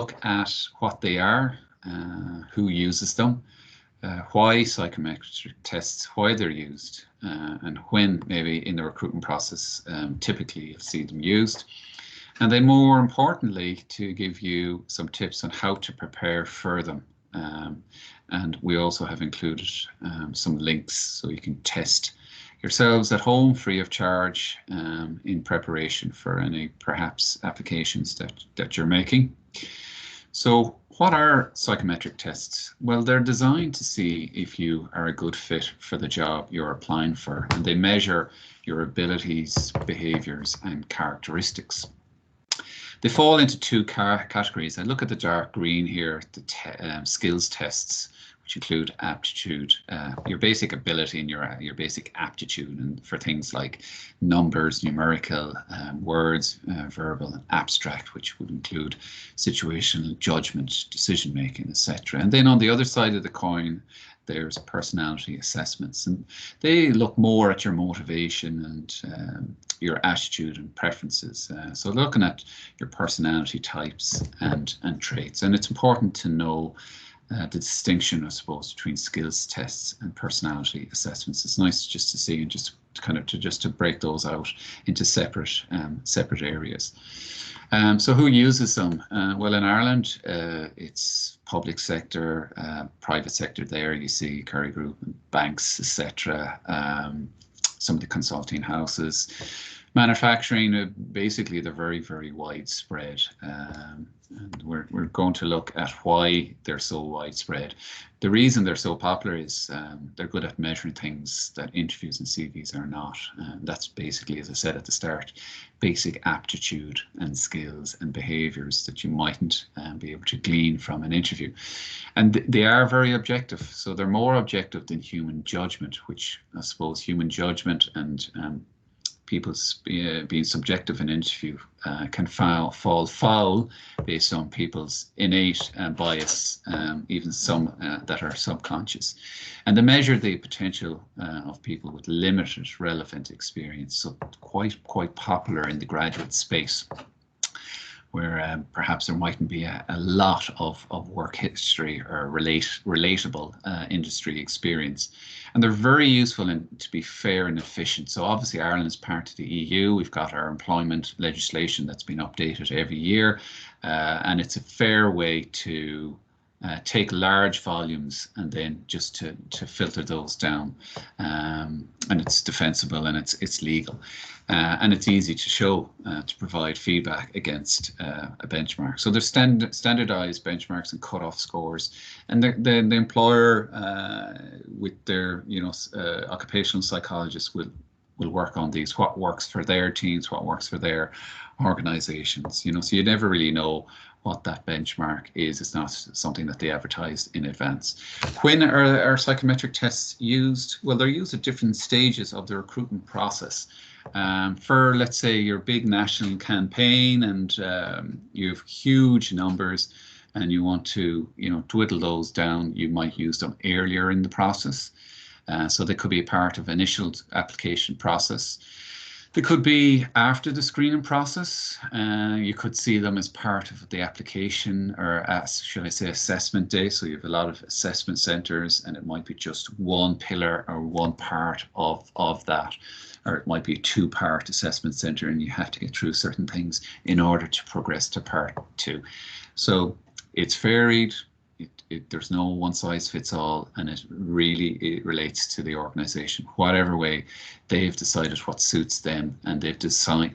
look at what they are, who uses them, why psychometric tests, why they're used, and when maybe in the recruitment process typically you'll see them used. And then more importantly, to give you some tips on how to prepare for them. And we also have included some links so you can test yourselves at home free of charge in preparation for any perhaps applications that you're making. So what are psychometric tests? Well, they're designed to see if you are a good fit for the job you're applying for, and they measure your abilities, behaviors, and characteristics. They fall into two categories. I look at the dark green here, the skills tests, which include aptitude, your basic ability and your basic aptitude, and for things like numbers, numerical, words, verbal, and abstract, which would include situational judgment, decision making, etc. And then on the other side of the coin, there's personality assessments, and they look more at your motivation and your attitude and preferences. So looking at your personality types and traits, and it's important to know the distinction, I suppose, between skills tests and personality assessments. It's nice just to see and just kind of to break those out into separate areas. So who uses them? Well, in Ireland, it's public sector, private sector. There you see Kerry Group, and banks, etc. Some of the consulting houses. Manufacturing, basically they're very, very widespread, and we're going to look at why they're so widespread. The reason they're so popular is they're good at measuring things that interviews and CVs are not. That's basically, as I said at the start, basic aptitude and skills and behaviours that you mightn't be able to glean from an interview. And they are very objective, so they're more objective than human judgment, which I suppose human judgment and people's being subjective in interview can fall foul based on people's innate bias, even some that are subconscious. And they measure the potential of people with limited relevant experience, so quite popular in the graduate space, where perhaps there mightn't be a lot of work history or relatable industry experience. And they're very useful to be fair and efficient. So obviously Ireland is part of the EU. We've got our employment legislation that's been updated every year. And it's a fair way to take large volumes and then just to filter those down. And it's defensible and it's legal. And it's easy to show, to provide feedback against a benchmark. So there's standardized benchmarks and cutoff scores, and the employer with their occupational psychologists will work on these, what works for their teams, what works for their organizations, so you never really know what that benchmark is. It's not something that they advertise in advance. When are psychometric tests used? Well, they're used at different stages of the recruitment process. For, let's say, your big national campaign, and you have huge numbers and you want to dwindle those down, you might use them earlier in the process. So they could be a part of initial application process. They could be after the screening process. You could see them as part of the application, or as, should I say, assessment day. So you have a lot of assessment centres, and it might be just one pillar or one part of that, or it might be a two-part assessment centre, and you have to get through certain things in order to progress to part two. So it's varied. There's no one size fits all, and it relates to the organization, whatever way they've decided what suits them, and they've designed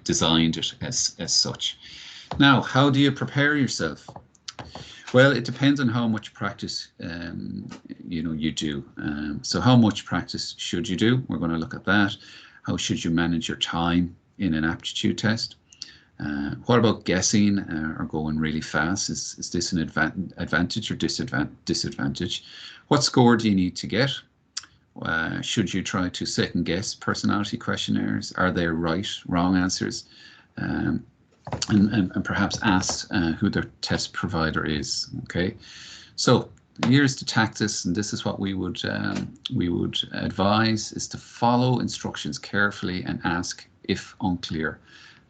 it as such. Now, how do you prepare yourself? Well, it depends on how much practice you do. So how much practice should you do? We're going to look at that. How should you manage your time in an aptitude test? What about guessing or going really fast? Is this an advantage or disadvantage? What score do you need to get? Should you try to second guess personality questionnaires? Are there right, wrong answers? And perhaps ask who their test provider is. Okay, so here's the tactics, and this is what we would advise: is to follow instructions carefully and ask if unclear.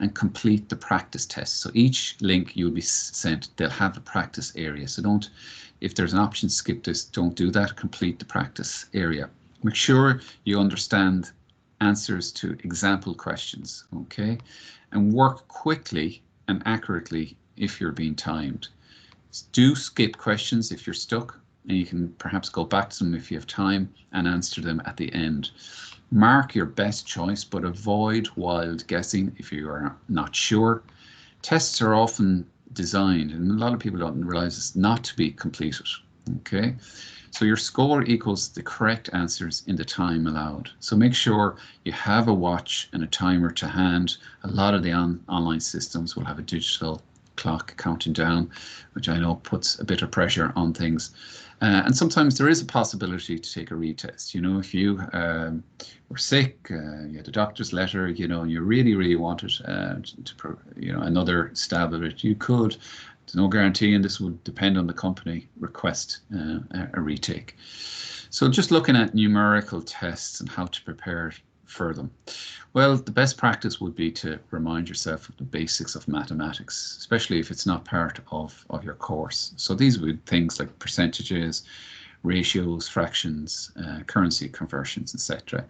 and complete the practice test. So each link you'll be sent, they'll have a practice area. So don't, if there's an option, skip this, don't do that, complete the practice area. Make sure you understand answers to example questions, okay? And work quickly and accurately if you're being timed. Do skip questions if you're stuck, and you can perhaps go back to them if you have time and answer them at the end. Mark your best choice, but avoid wild guessing if you are not sure. Tests are often designed, and a lot of people don't realize this, not to be completed, okay? So your score equals the correct answers in the time allowed. So make sure you have a watch and a timer to hand. A lot of the online systems will have a digital clock counting down, which I know puts a bit of pressure on things. And sometimes there is a possibility to take a retest. You know, if you were sick, you had a doctor's letter, you know, and you really wanted you know, another stab at it, you could. There's no guarantee, and this would depend on the company, request a retake. So just looking at numerical tests and how to prepare for them. Well, the best practice would be to remind yourself of the basics of mathematics, especially if it's not part of your course. So these would be things like percentages, ratios, fractions, currency conversions, etc.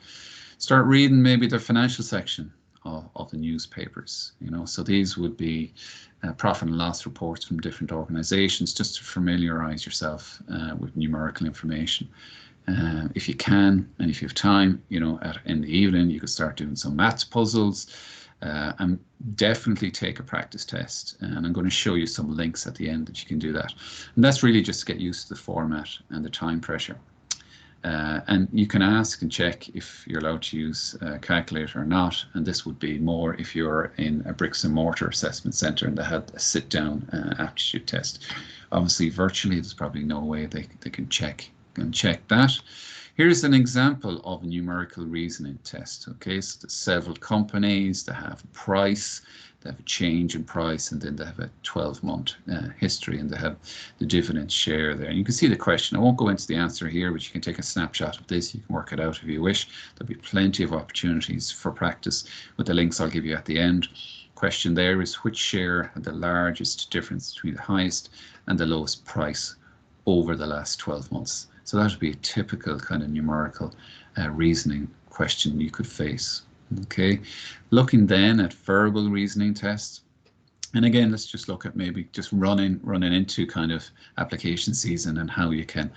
Start reading maybe the financial section of the newspapers, you know, so these would be profit and loss reports from different organizations, just to familiarize yourself with numerical information. If you can, and if you have time, you know, in the evening, you could start doing some maths puzzles, and definitely take a practice test. And I'm going to show you some links at the end that you can do that. And that's really just to get used to the format and the time pressure. And you can ask and check if you're allowed to use a calculator or not. And this would be more if you're in a bricks and mortar assessment center and they had a sit down aptitude test. Obviously, virtually, there's probably no way they can check that. Here's an example of a numerical reasoning test. Okay, so there's several companies, they have a price, they have a change in price, and then they have a 12-month history, and they have the dividend share there. And you can see the question. I won't go into the answer here, but you can take a snapshot of this. You can work it out if you wish. There'll be plenty of opportunities for practice with the links I'll give you at the end. Question there is, which share had the largest difference between the highest and the lowest price over the last 12 months? So that would be a typical kind of numerical reasoning question you could face. Okay, looking then at verbal reasoning tests. And again, let's just look at maybe just running into kind of application season and how you can,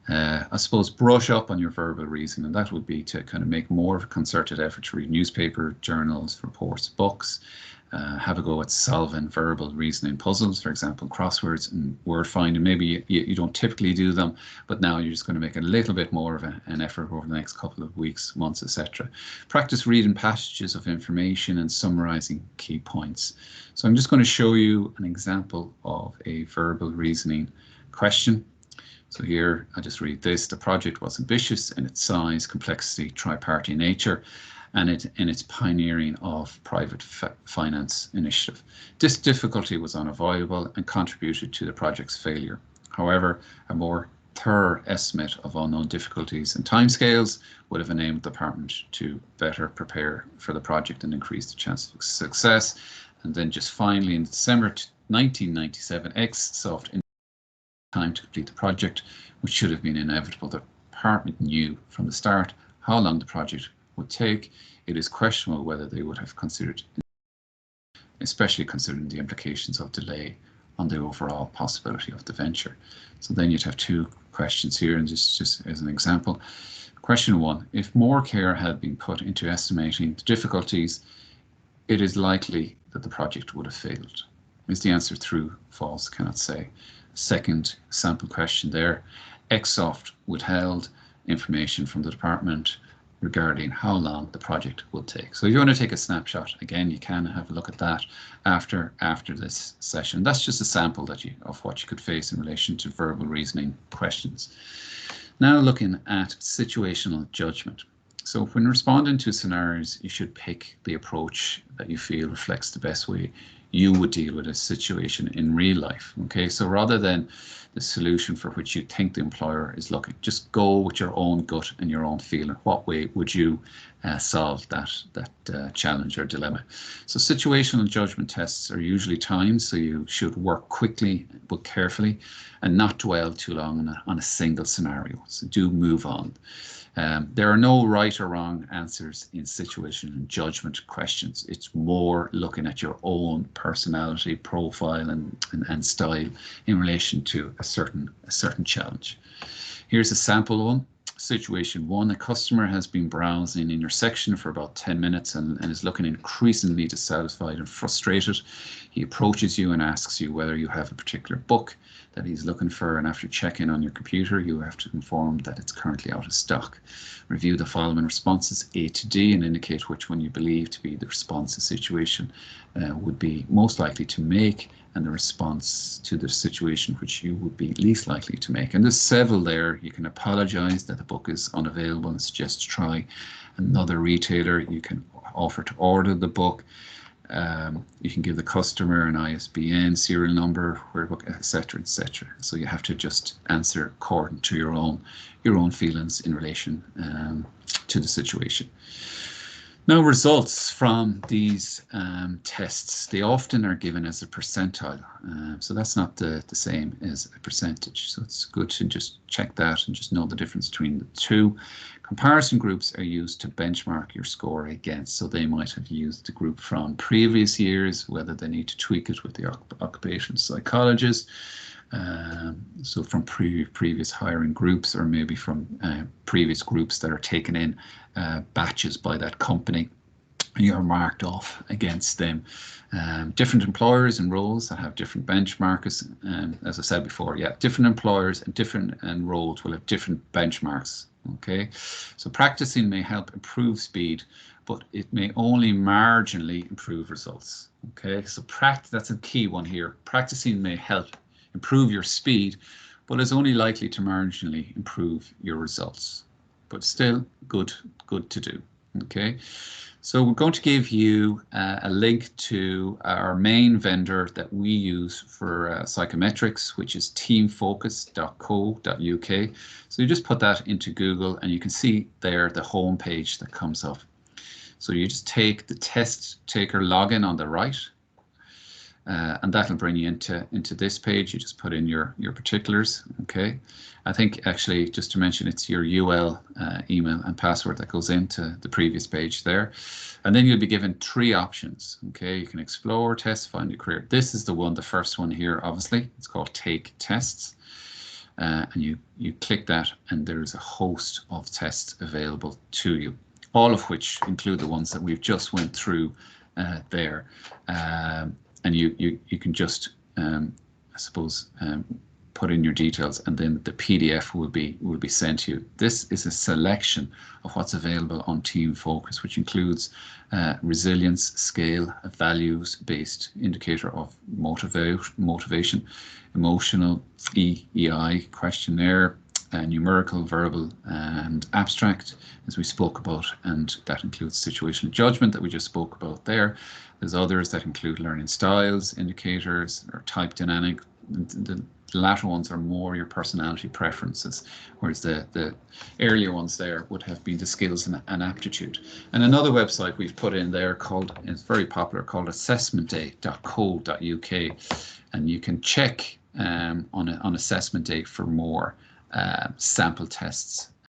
I suppose, brush up on your verbal reasoning. And that would be to kind of make more of a concerted effort to read newspaper, journals, reports, books, have a go at solving verbal reasoning puzzles, for example, crosswords and word finding. Maybe you don't typically do them, but now you're just going to make a little bit more of an effort over the next couple of weeks, months, etc. Practice reading passages of information and summarizing key points. So I'm just going to show you an example of a verbal reasoning question. So here I just read this. The project was ambitious in its size, complexity, tri-party nature, and in its pioneering of private finance initiative. This difficulty was unavoidable and contributed to the project's failure. However, a more thorough estimate of unknown difficulties and timescales would have enabled the department to better prepare for the project and increase the chance of success. And then just finally, in December 1997, Xsoft in time to complete the project, which should have been inevitable. The department knew from the start how long the project would take. It is questionable whether they would have considered, especially considering the implications of delay on the overall possibility of the venture. So then you'd have two questions here, and just as an example. Question one, if more care had been put into estimating the difficulties, it is likely that the project would have failed. Is the answer true, false? Cannot say. Second sample question there, Xsoft withheld information from the department regarding how long the project will take. So if you want to take a snapshot, again, you can have a look at that after this session. That's just a sample of what you could face in relation to verbal reasoning questions. Now looking at situational judgment. So when responding to scenarios, you should pick the approach that you feel reflects the best way you would deal with a situation in real life. Okay, so rather than the solution for which you think the employer is looking, just go with your own gut and your own feeling. What way would you solve that challenge or dilemma. So situational judgment tests are usually timed, so you should work quickly but carefully and not dwell too long on a single scenario. So do move on. There are no right or wrong answers in situational judgment questions. It's more looking at your own personality profile and style in relation to a certain challenge. Here's a sample one. Situation 1, a customer has been browsing in your section for about 10 minutes and is looking increasingly dissatisfied and frustrated. He approaches you and asks you whether you have a particular book that he's looking for, and after checking on your computer, you have to inform that it's currently out of stock. Review the following responses A to D and indicate which one you believe to be the response the situation would be most likely to make, and the response to the situation which you would be least likely to make. And there's several there. You can apologize that the book is unavailable and suggest to try another retailer. You can offer to order the book. You can give the customer an ISBN, serial number, where book, etc., etc. So you have to just answer according to your own feelings in relation to the situation. Now, results from these tests, they often are given as a percentile. So that's not the same as a percentage. So it's good to just check that and just know the difference between the two. Comparison groups are used to benchmark your score against. So they might have used the group from previous years, whether they need to tweak it with the occupational psychologist. So from previous hiring groups, or maybe from previous groups that are taken in batches by that company. You're marked off against them. Different employers and roles that have different benchmarks. As I said before, yeah, different employers and different roles will have different benchmarks. Okay, so practicing may help improve speed, but it may only marginally improve results. Okay, so that's a key one here. Practicing may help improve your speed, but is only likely to marginally improve your results. But still good to do. Okay, so we're going to give you a link to our main vendor that we use for psychometrics, which is teamfocus.co.uk. So you just put that into Google and you can see there the home page that comes up. So you just take the test taker login on the right, and that'll bring you into this page. You just put in your particulars. Okay, I think actually just to mention, it's your UL email and password that goes into the previous page there, and then you'll be given 3 options. Okay, you can explore, test, find a career. This is the first one here. Obviously, it's called Take Tests, and you click that, and there's a host of tests available to you, all of which include the ones that we've just went through there. And you can just, I suppose, put in your details, and then the PDF will be sent to you. This is a selection of what's available on Team Focus, which includes resilience scale, a values-based indicator of motivation, emotional EEI questionnaire, numerical, verbal, and abstract, as we spoke about, and that includes situational judgment that we just spoke about there. There's others that include learning styles, indicators, or type dynamic. The latter ones are more your personality preferences, whereas the earlier ones there would have been the skills and aptitude. And another website we've put in there it's very popular, called assessmentday.co.uk, and you can check on assessment day for more sample tests